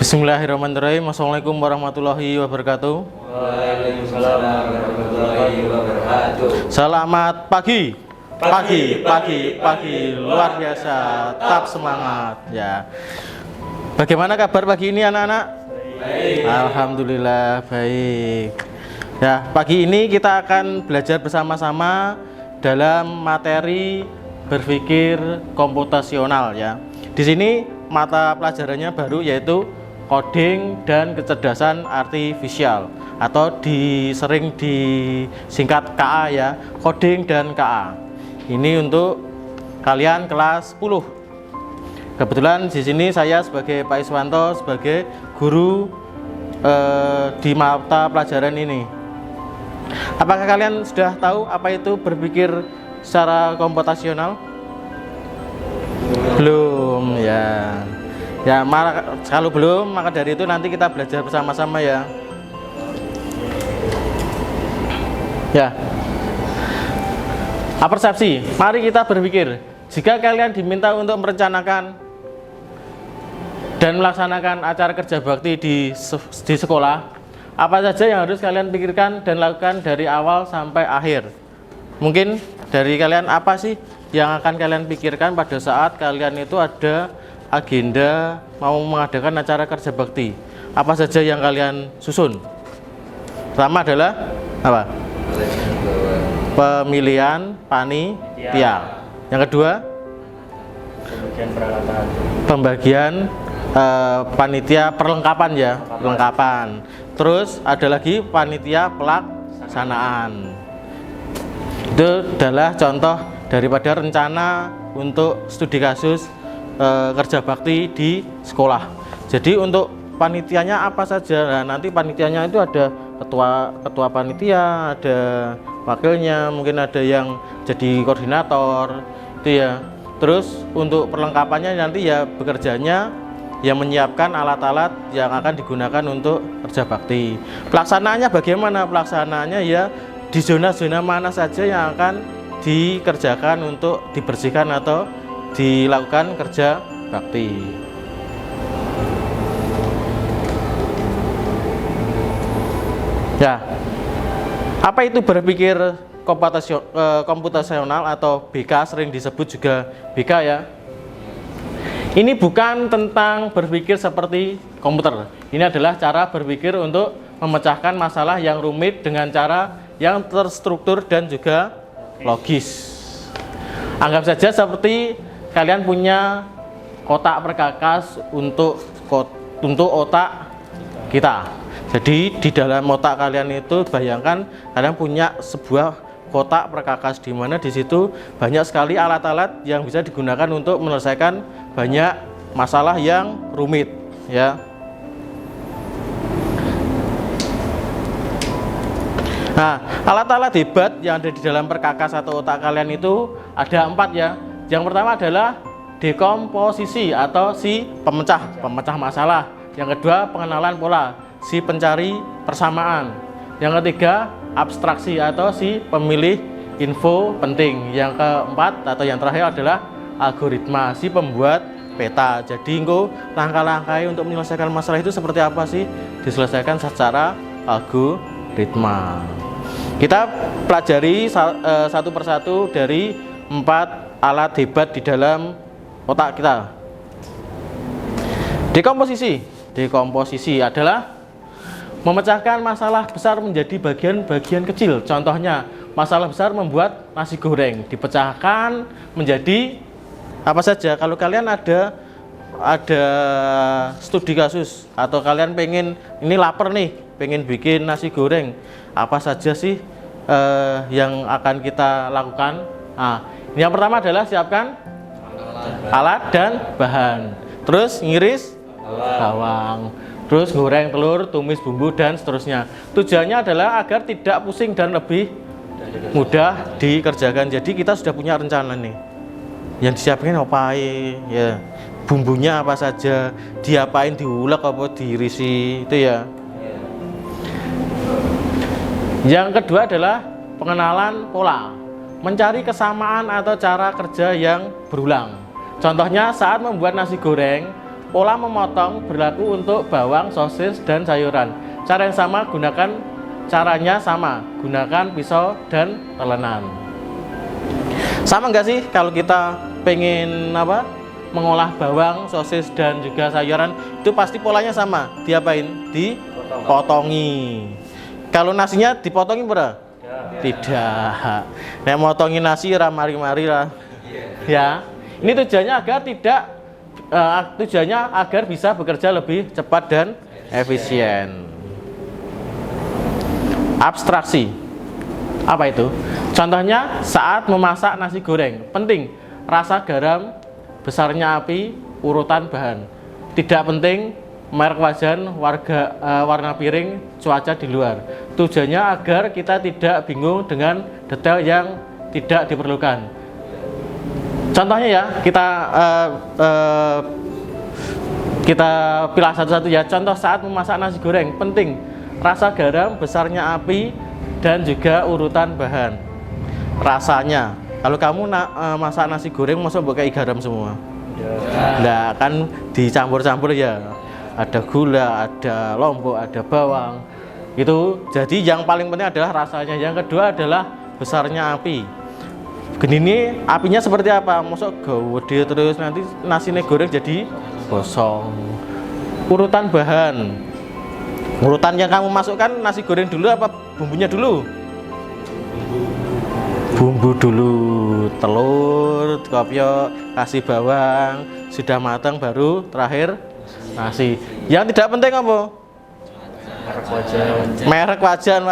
Bismillahirrahmanirrahim. Assalamualaikum warahmatullahi wabarakatuh. Waalaikumsalam warahmatullahi wabarakatuh. Selamat pagi. Pagi luar biasa. Tetap semangat ya. Bagaimana kabar pagi ini anak-anak? Baik. Alhamdulillah baik. Ya, pagi ini kita akan belajar bersama-sama dalam materi berpikir komputasional ya. Di sini mata pelajarannya baru yaitu coding dan kecerdasan artifisial atau sering disingkat KA ya, coding dan KA. Ini untuk kalian kelas 10. Kebetulan di sini saya sebagai Pak Iswanto sebagai guru di mata pelajaran ini. Apakah kalian sudah tahu apa itu berpikir secara komputasional? Belum ya. Ya, kalau belum, maka dari itu nanti kita belajar bersama-sama ya. Ya. Persepsi. Mari kita berpikir. Jika kalian diminta untuk merencanakan dan melaksanakan acara kerja bakti di sekolah, apa saja yang harus kalian pikirkan dan lakukan dari awal sampai akhir? Mungkin dari kalian apa sih yang akan kalian pikirkan pada saat kalian itu ada agenda mau mengadakan acara kerja bakti? Apa saja yang kalian susun? Pertama adalah apa? Pemilihan panitia. Yang kedua, pembagian panitia perlengkapan ya, perlengkapan. Terus ada lagi panitia pelaksanaan. Itu adalah contoh daripada rencana untuk studi kasus kerja bakti di sekolah. Jadi untuk panitianya apa saja? Nah, nanti panitianya itu ada ketua panitia, ada wakilnya, mungkin ada yang jadi koordinator, itu ya. Terus untuk perlengkapannya nanti ya bekerjanya yang menyiapkan alat-alat yang akan digunakan untuk kerja bakti. Pelaksanaannya bagaimana? Pelaksanaannya ya di zona-zona mana saja yang akan dikerjakan untuk dibersihkan atau dilakukan kerja bakti. Ya, apa itu berpikir komputasional atau BK, sering disebut juga BK ya. Ini bukan tentang berpikir seperti komputer. Ini adalah cara berpikir untuk memecahkan masalah yang rumit dengan cara yang terstruktur dan juga logis. Anggap saja seperti kalian punya kotak perkakas untuk otak kita. Jadi di dalam otak kalian itu bayangkan kalian punya sebuah kotak perkakas di mana di situ banyak sekali alat-alat yang bisa digunakan untuk menyelesaikan banyak masalah yang rumit ya. Nah, alat-alat hebat yang ada di dalam perkakas atau otak kalian itu ada 4 ya. Yang pertama adalah dekomposisi atau si pemecah masalah. Yang kedua pengenalan pola, si pencari persamaan. Yang ketiga abstraksi atau si pemilih info penting. Yang keempat atau yang terakhir adalah algoritma, si pembuat peta. Jadi langkah-langkah untuk menyelesaikan masalah itu seperti apa sih? Diselesaikan secara algoritma. Kita pelajari satu persatu dari 4 alat hebat di dalam otak kita. Dekomposisi adalah memecahkan masalah besar menjadi bagian-bagian kecil. Contohnya, masalah besar membuat nasi goreng dipecahkan menjadi apa saja. Kalau kalian ada studi kasus atau kalian pengen ini lapar nih, pengen bikin nasi goreng, apa saja sih yang akan kita lakukan? Nah, yang pertama adalah siapkan alat dan bahan. Terus ngiris bawang. Terus goreng telur, tumis bumbu dan seterusnya. Tujuannya adalah agar tidak pusing dan lebih mudah dikerjakan. Jadi kita sudah punya rencana nih. Yang disiapkan apa ya? Bumbunya apa saja, diapain, diulek apa diirisi, itu ya. Yang kedua adalah pengenalan pola. Mencari kesamaan atau cara kerja yang berulang. Contohnya saat membuat nasi goreng, pola memotong berlaku untuk bawang, sosis, dan sayuran. Cara yang sama caranya sama, gunakan pisau dan telenan. Sama nggak sih kalau kita pengen mengolah bawang, sosis, dan juga sayuran, itu pasti polanya sama. Diapain? Dipotongi. Kalau nasinya dipotongi berapa? Tidak. Nek motongi nasi mari-mari lah. Ya. Ini tujuannya agar bisa bekerja lebih cepat dan efisien. Abstraksi. Apa itu? Contohnya saat memasak nasi goreng, penting rasa garam, besarnya api, urutan bahan. Tidak penting merek wajan, warna piring, cuaca di luar. Tujuannya agar kita tidak bingung dengan detail yang tidak diperlukan. Contohnya ya, kita pilah satu-satu ya. Contoh saat memasak nasi goreng, penting rasa garam, besarnya api, dan juga urutan bahan. Rasanya, kalau kamu masak nasi goreng, masa pakai garam semua? Nah, kan dicampur-campur ya. Ada gula, ada lombok, ada bawang. Itu jadi yang paling penting adalah rasanya. Yang kedua adalah besarnya api. Gini apinya seperti apa? Masuk gede terus nanti nasinya goreng jadi gosong. Urutan bahan. Urutan yang kamu masukkan nasi goreng dulu apa bumbunya dulu? Bumbu dulu, telur, kopiok, kasih bawang, sudah matang baru terakhir nasi. Yang tidak penting apa? Merek wajan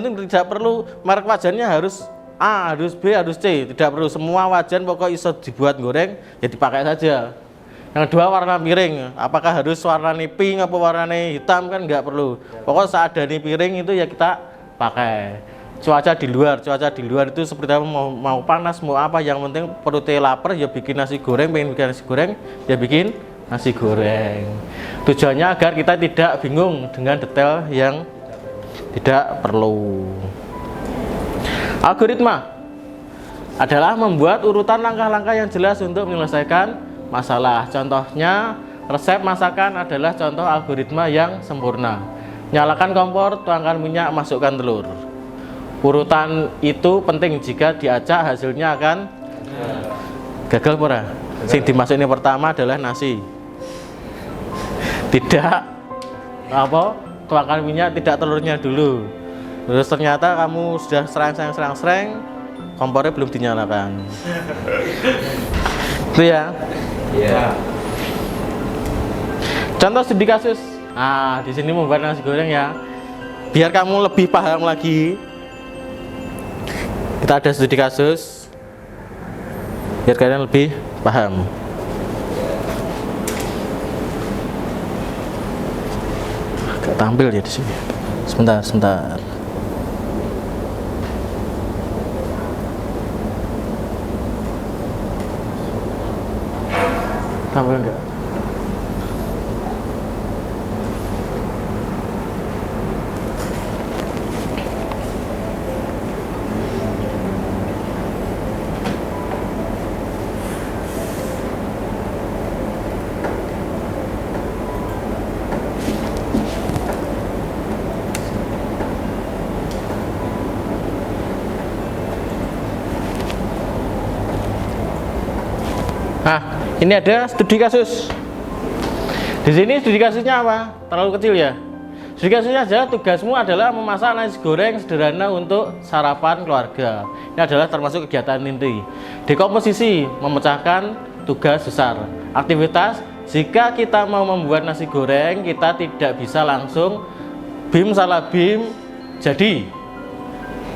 itu tidak perlu merek wajannya harus A, harus B, harus C, tidak perlu. Semua wajan pokok iso dibuat goreng ya dipakai saja. Yang kedua warna piring, apakah harus warnanya pink apa warnanya hitam kan nggak perlu. Pokok saat ada di piring itu ya kita pakai. Cuaca di luar itu seperti apa, mau panas mau apa, yang penting perutnya lapar ya bikin nasi goreng, pengen bikin nasi goreng ya bikin nasi goreng. Tujuannya agar kita tidak bingung dengan detail yang tidak perlu. Algoritma adalah membuat urutan langkah-langkah yang jelas untuk menyelesaikan masalah. Contohnya, resep masakan adalah contoh algoritma yang sempurna. Nyalakan kompor, tuangkan minyak, masukkan telur. Urutan itu penting, jika diacak hasilnya akan gagal pura. Sing dimasukin pertama adalah nasi. Tidak tuangkan minyak, tidak telurnya dulu. Terus ternyata kamu sudah serang, kompornya belum dinyalakan. Itu ya. Iya. Contoh studi kasus. Nah, di sini membuat nasi goreng ya. Biar kamu lebih paham lagi. Kita ada studi kasus. Biar kalian lebih paham. Agak tampil ya di sini. Sebentar. Tampil enggak? Nah, ini ada studi kasus. Di sini studi kasusnya apa? Terlalu kecil ya. Studi kasusnya adalah tugasmu adalah memasak nasi goreng sederhana untuk sarapan keluarga. Ini adalah termasuk kegiatan inti. Dekomposisi, memecahkan tugas besar. Aktivitas, jika kita mau membuat nasi goreng, kita tidak bisa langsung bim salah bim jadi.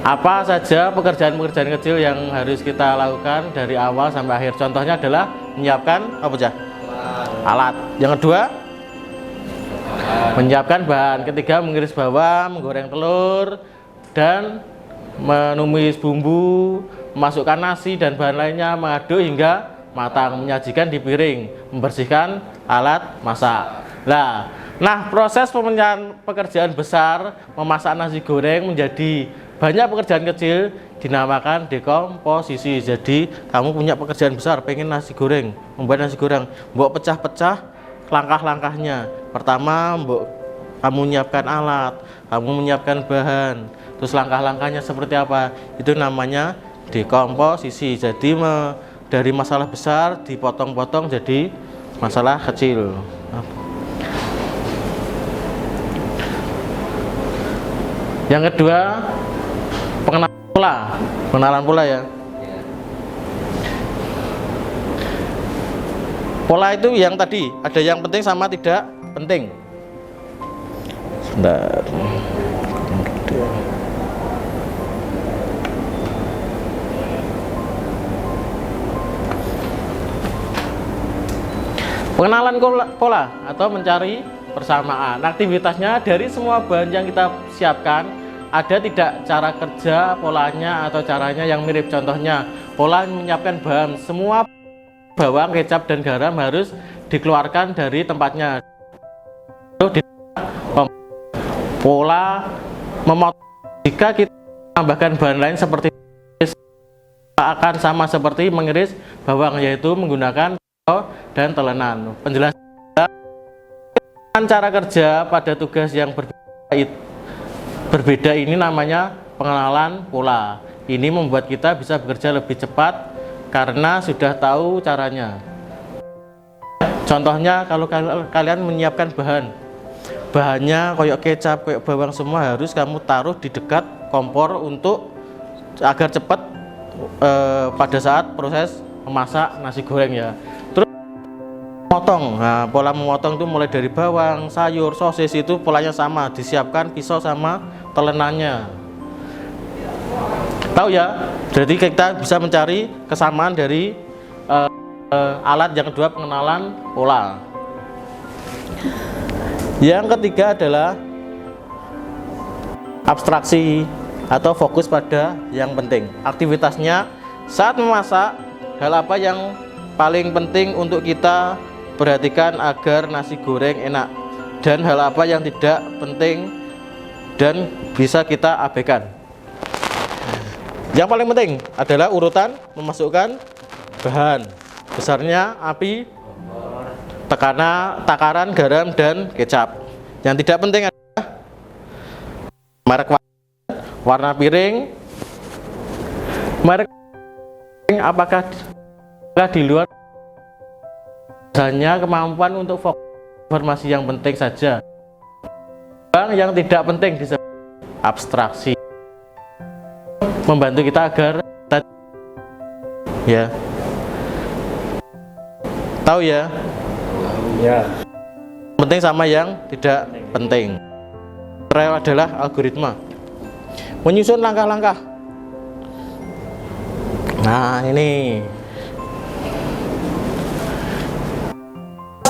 Apa saja pekerjaan-pekerjaan kecil yang harus kita lakukan dari awal sampai akhir. Contohnya adalah menyiapkan alat. Yang kedua, menyiapkan bahan. Ketiga, mengiris bawang, menggoreng telur, dan menumis bumbu, memasukkan nasi dan bahan lainnya, mengaduk hingga matang, menyajikan di piring, membersihkan alat masak. Nah, proses pekerjaan besar memasak nasi goreng menjadi banyak pekerjaan kecil dinamakan dekomposisi. Jadi kamu punya pekerjaan besar, pengen nasi goreng, membuat nasi goreng, buat pecah-pecah langkah-langkahnya. Pertama, kamu menyiapkan alat, kamu menyiapkan bahan. Terus langkah-langkahnya seperti apa? Itu namanya dekomposisi. Jadi dari masalah besar dipotong-potong jadi masalah kecil. Yang kedua, pengenalan pola ya. Pola itu yang tadi ada yang penting sama tidak penting. Sebentar. Pengenalan pola atau mencari persamaan. Aktivitasnya dari semua bahan yang kita siapkan, ada tidak cara kerja polanya atau caranya yang mirip. Contohnya, pola menyiapkan bahan, semua bawang, kecap, dan garam harus dikeluarkan dari tempatnya. Pola memotong, jika kita tambahkan bahan lain seperti akan sama seperti mengiris bawang, yaitu menggunakan dan telenan. Penjelasan cara kerja pada tugas yang berbeda ini namanya pengenalan pola. Ini membuat kita bisa bekerja lebih cepat karena sudah tahu caranya. Contohnya, kalau kalian menyiapkan bahannya kayak kecap, kayak bawang, semua harus kamu taruh di dekat kompor untuk agar cepat pada saat proses memasak nasi goreng ya. Terus memotong. Nah, pola memotong itu mulai dari bawang, sayur, sosis, itu polanya sama, disiapkan pisau sama telenannya. Tahu ya? Jadi kita bisa mencari kesamaan dari alat. Yang kedua, pengenalan pola. Yang ketiga adalah abstraksi atau fokus pada yang penting. Aktivitasnya saat memasak, hal apa yang paling penting untuk kita perhatikan agar nasi goreng enak, dan hal apa yang tidak penting dan bisa kita abaikan. Yang paling penting adalah urutan memasukkan bahan, besarnya, api, takaran garam dan kecap. Yang tidak penting adalah merek warna piring, merek apakah di luar, hanya kemampuan untuk fokus informasi yang penting saja. Yang tidak penting disebut abstraksi, membantu kita agar ya tahu ya. Ya. Penting sama yang tidak penting. Terakhir adalah algoritma, menyusun langkah-langkah. Nah, ini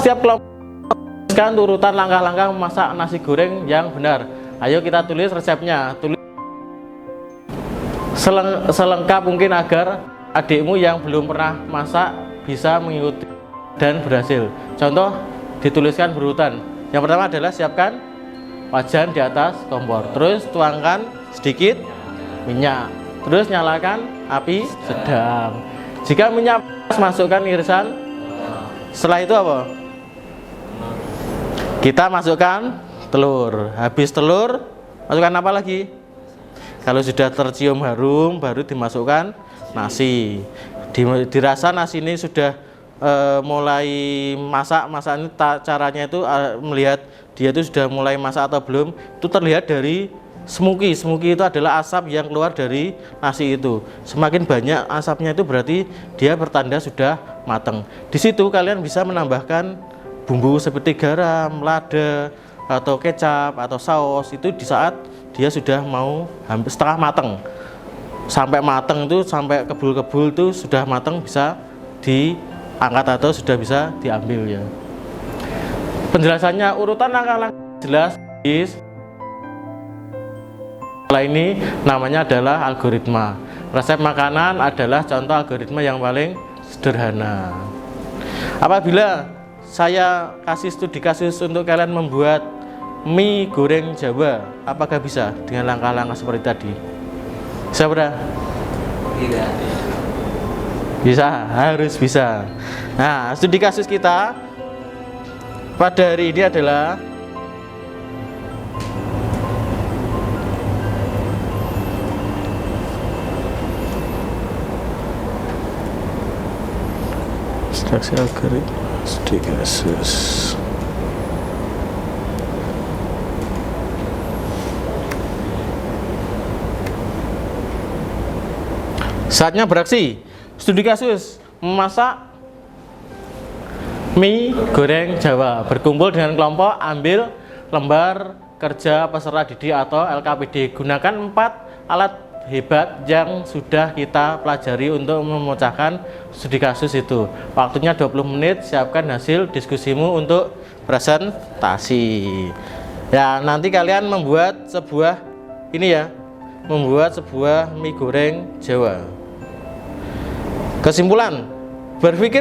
setiap kelompok urutan langkah-langkah memasak nasi goreng yang benar. Ayo kita tulis resepnya, tulis selengkap mungkin agar adikmu yang belum pernah masak bisa mengikuti dan berhasil. Contoh, dituliskan berurutan. Yang pertama adalah siapkan wajan di atas kompor, terus tuangkan sedikit minyak, terus nyalakan api sedang. Jika minyak masukkan irisan. Setelah itu apa? Kita masukkan telur. Habis telur, masukkan apa lagi? Kalau sudah tercium harum, baru dimasukkan nasi. Dirasa nasi ini sudah mulai masak ini caranya itu melihat dia itu sudah mulai masak atau belum, itu terlihat dari smoky itu adalah asap yang keluar dari nasi itu. Semakin banyak asapnya itu berarti dia bertanda sudah matang. Di situ kalian bisa menambahkan bumbu seperti garam, lada, atau kecap atau saus. Itu di saat dia sudah mau hampir setengah matang, sampai matang itu sampai kebul-kebul itu sudah matang, bisa diangkat atau sudah bisa diambil ya. Penjelasannya urutan langkah-langkah jelas. Setelah ini namanya adalah algoritma. Resep makanan adalah contoh algoritma yang paling sederhana. Apabila saya kasih studi kasus untuk kalian membuat mie goreng Jawa, apakah bisa dengan langkah-langkah seperti tadi? Bisa berapa? Tidak. Bisa, harus bisa. Nah, studi kasus kita pada hari ini adalah abstraksi algoritma studi kasus. Saatnya beraksi. Studi kasus memasak mie goreng Jawa. Berkumpul dengan kelompok, ambil lembar kerja peserta didik atau LKPD. Gunakan 4 alat hebat yang sudah kita pelajari untuk memecahkan studi kasus itu. Waktunya 20 menit. Siapkan hasil diskusimu untuk presentasi. Ya, nanti kalian membuat sebuah membuat sebuah mie goreng Jawa. Kesimpulan, berpikir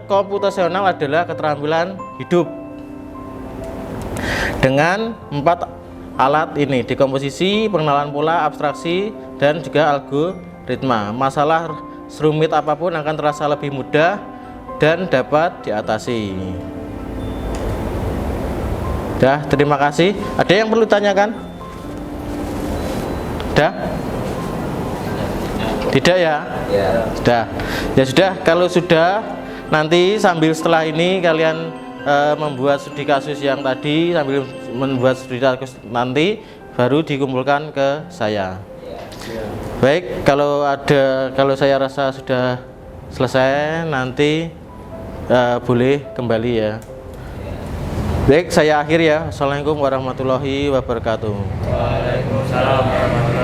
komputasional adalah keterampilan hidup. Dengan 4 alat ini, dekomposisi, pengenalan pola, abstraksi, dan juga algoritma, masalah serumit apapun akan terasa lebih mudah dan dapat diatasi. Dah, terima kasih. Ada yang perlu ditanyakan? Dah? Tidak ya? Ya. Sudah. Ya sudah, kalau sudah nanti sambil setelah ini kalian membuat studi kasus yang tadi, sambil membuat studi kasus nanti baru dikumpulkan ke saya. Baik, kalau saya rasa sudah selesai nanti boleh kembali ya. Baik, saya akhir ya. Assalamualaikum warahmatullahi wabarakatuh. Waalaikumsalam warahmatullahi